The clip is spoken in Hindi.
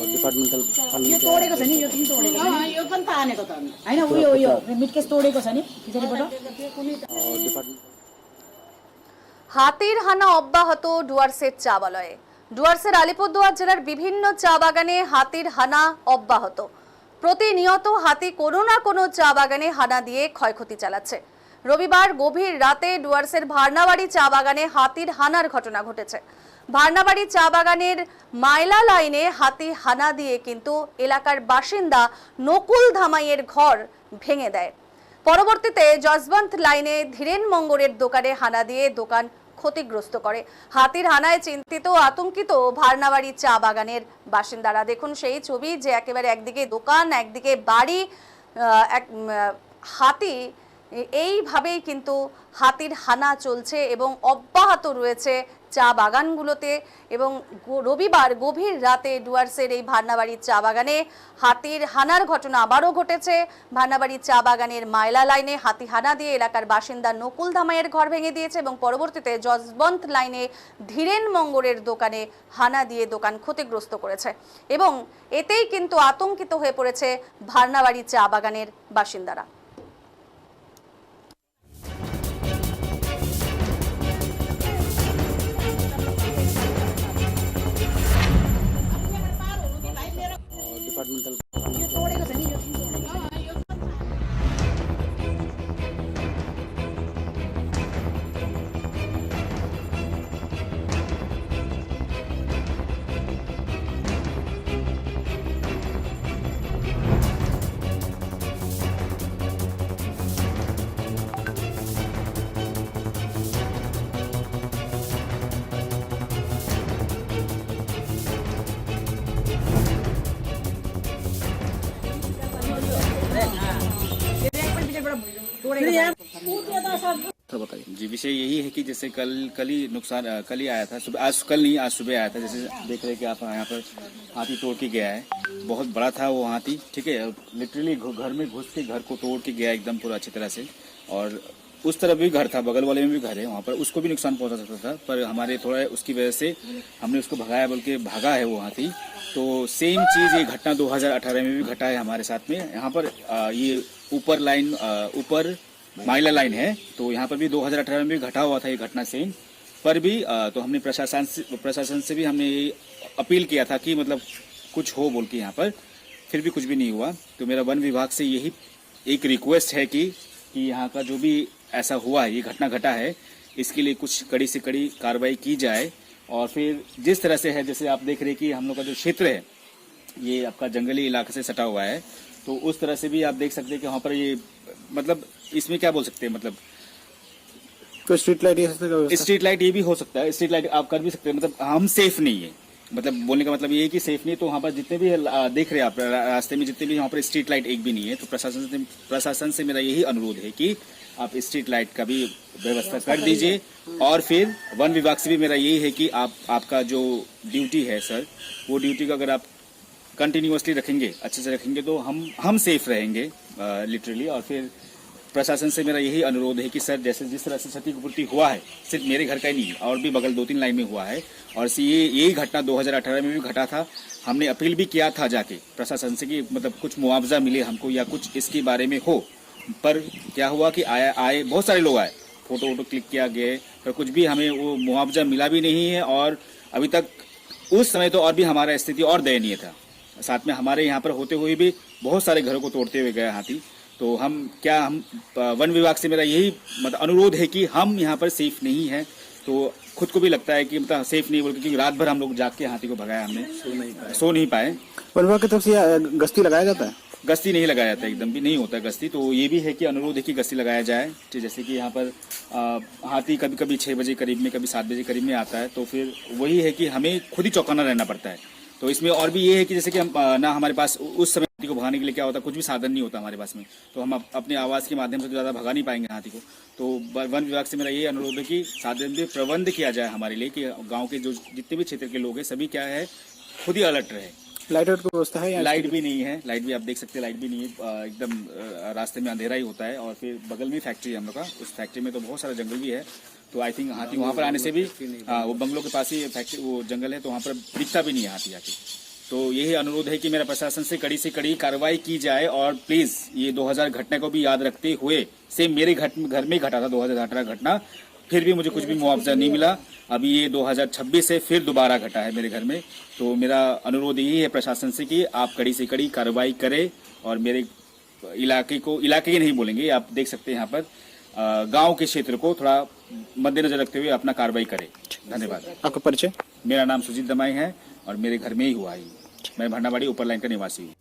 डिपार्टमेन्टल यो तोडेको छ नि, यो पनि तोडेको छ नि, यो पनि तानेको त हैन। उयो मिटकेस तोडेको छ नि पछाडिबाट। হাতির হানা অব্যাহত ডুয়ার্সের চা বাগানে। ডুয়ার্সের আলিপুরদুয়ার জেলার বিভিন্ন চা বাগানে হাতির হানা অব্যাহত। প্রতিনিয়ত হাতি কোনো না কোনো চা বাগানে হানা দিয়ে ক্ষয়ক্ষতি চালাচ্ছে। রবিবার গভীর রাতে ডুয়ার্সের ভার্নাবাড়ি চা বাগানে হাতির হানার ঘটনা ঘটেছে। ভার্নাবাড়ি চা বাগানের মাইলা লাইনে হাতি হানা দিয়ে কিন্তু এলাকার বাসিন্দা নকুল ধামাইয়ের ঘর ভেঙে দেয়। পরবর্তীতে যশবন্ত লাইনে ধীরেন মঙ্গরের দোকানে হানা দিয়ে দোকান ক্ষতিগ্রস্ত করে। হাতির হানায় চিন্তিত আতঙ্কিত ভার্নাবাড়ি চা বাগানের বাসিন্দারা। দেখুন সেই ছবি, যে একেবারে একদিকে দোকান একদিকে বাড়ি, হাতি এইভাবেই কিন্তু হাতির হানা চলছে এবং অব্যাহত রয়েছে চা বাগানগুলোতে। এবং রবিবার গভীর রাতে ডুয়ার্সের এই ভার্নাবাড়ির চা বাগানে হাতির হানার ঘটনা আবারও ঘটেছে। ভার্নাবাড়ির চা বাগানের মাইলা লাইনে হাতি হানা দিয়ে এলাকার বাসিন্দা নকুল ধামাইয়ের ঘর ভেঙে দিয়েছে এবং পরবর্তীতে যশবন্ত লাইনে ধীরেন মঙ্গরের দোকানে হানা দিয়ে দোকান ক্ষতিগ্রস্ত করেছে এবং এতেই কিন্তু আতঙ্কিত হয়ে পড়েছে ভার্নাবাড়ি চা বাগানের বাসিন্দারা। डिपार्टमेन्टल यो तोडेको छ नि, यो पनि तोडेको छ। जी, विषय यही है कि जैसे कल ही आया था सुबह, आज सुबह आया था। जैसे देख रहे हैं कि आप यहाँ पर हाथी तोड़ के गया है। बहुत बड़ा था वो हाथी, ठीक है। लिटरली घर में घुस के घर को तोड़ के गया एकदम पूरा अच्छी तरह से। और उस तरफ भी घर था, बगल वाले में भी घर है, वहाँ पर उसको भी नुकसान पहुंचा सकता था। पर हमारे थोड़ा उसकी वजह से हमने उसको भगाया, बल्कि भागा है वो हाथी। तो सेम चीज ये घटना 2018 में भी घटा है हमारे साथ में। यहाँ पर ये ऊपर माइला लाइन है, तो यहाँ पर भी 2018 में भी घटा हुआ था ये घटना सेम। पर भी तो हमने प्रशासन से भी हमने ये अपील किया था कि मतलब कुछ हो बोल के यहाँ पर, फिर भी कुछ भी नहीं हुआ। तो मेरा वन विभाग से यही एक रिक्वेस्ट है कि यहाँ का जो भी ऐसा हुआ है, ये घटना घटा है, इसके लिए कुछ कड़ी से कड़ी कार्रवाई की जाए। और फिर जिस तरह से है, जैसे आप देख रहे हैं कि हम लोग का जो क्षेत्र है ये आपका जंगली इलाके से सटा हुआ है, तो उस तरह से भी आप देख सकते हैं कि वहाँ पर ये मतलब इसमें क्या बोल सकते हैं, मतलब तो स्ट्रीट लाइट ये भी हो सकता है। स्ट्रीट लाइट आप कर भी सकते हैं, मतलब हम सेफ नहीं है। मतलब बोलने का मतलब ये है कि सेफ नहीं है। तो वहाँ पर जितने भी देख रहे हैं आप रास्ते में, जितने भी वहाँ पर स्ट्रीट लाइट एक भी नहीं है। तो प्रशासन से मेरा यही अनुरोध है कि आप स्ट्रीट लाइट का भी व्यवस्था कर दीजिए। और फिर वन विभाग से भी मेरा यही है कि आपका जो ड्यूटी है सर, वो ड्यूटी को अगर आप कंटिन्यूअसली रखेंगे, अच्छे से रखेंगे, तो हम सेफ रहेंगे लिटरली। और फिर प्रशासन से मेरा यही अनुरोध है कि सर, जैसे जिस तरह से क्षतिपूर्ति हुआ है, सिर्फ मेरे घर का ही नहीं और भी बगल 2-3 लाइन में हुआ है। और यही घटना 2018 में भी घटा था। हमने अपील भी किया था जाके प्रशासन से कि मतलब कुछ मुआवजा मिले हमको या कुछ इसके बारे में हो। पर क्या हुआ कि आए बहुत सारे लोग आए, फोटो क्लिक किया गए, पर कुछ भी हमें वो मुआवजा मिला भी नहीं है। और अभी तक उस समय तो और भी हमारा स्थिति और दयनीय था। साथ में हमारे यहाँ पर होते हुए भी बहुत सारे घरों को तोड़ते हुए गया हाथी। तो हम वन विभाग से मेरा यही मतलब अनुरोध है कि हम यहाँ पर सेफ नहीं है। तो खुद को भी लगता है कि मतलब सेफ नहीं बोल, क्योंकि रात भर हम लोग जाग के हाथी को भगाया, हमने सो नहीं पाए। वन विभाग की तरफ से गश्ती लगाया जाता है? गश्ती नहीं लगाया जाता, एकदम भी नहीं होता गश्ती। तो ये भी है कि अनुरोध है कि गश्ती लगाया जाए। जैसे कि यहाँ पर हाथी कभी कभी 6 बजे करीब में, कभी 7 बजे करीब में आता है। तो फिर वही है कि हमें खुद ही चौकन्ना रहना पड़ता है। तो इसमें और भी ये है कि जैसे कि हम ना हमारे पास उस समय हाथी को भगाने के लिए क्या होता है, कुछ भी साधन नहीं होता हमारे पास में। तो हम अपने आवाज के माध्यम से ज़्यादा भगा नहीं पाएंगे हाथी को। तो वन विभाग से मेरा ये अनुरोध है कि साधन भी प्रबंध किया जाए हमारे लिए, कि गांव के जो जितने भी क्षेत्र के लोग हैं सभी क्या है खुद ही अलर्ट रहे। लाइट की व्यवस्था है यहाँ? लाइट भी नहीं है, लाइट भी आप देख सकते हैं, लाइट भी नहीं है, एकदम रास्ते में अंधेरा ही होता है। और फिर बगल में फैक्ट्री है हम लोग का, उस फैक्ट्री में तो बहुत सारा जंगल भी है, तो आई थिंक हाथी वहाँ पर आने से भी वो बंगलों के पास ही फैक्ट्री वो जंगल है, तो वहाँ पर दिखता भी नहीं है हाथी आके। तो यही अनुरोध है कि मेरा प्रशासन से कड़ी कार्रवाई की जाए, और प्लीज ये 2000 घटना को भी याद रखते हुए, सेम मेरे घर में घटा था 2018 घटना, फिर भी मुझे कुछ भी मुआवजा नहीं मिला। अभी ये 2026 से फिर दोबारा घटा है मेरे घर में। तो मेरा अनुरोध यही है प्रशासन से कि आप कड़ी से कड़ी कार्रवाई करें, और मेरे इलाके ही नहीं बोलेंगे, आप देख सकते हैं यहाँ पर गांव के क्षेत्र को थोड़ा मद्देनजर रखते हुए अपना कार्रवाई करें। धन्यवाद। आपका परिचय? मेरा नाम सुजीत दमाई है और मेरे घर में ही हुआ है। मैं भंडाबाड़ी ऊपर लाइन का निवासी हूँ।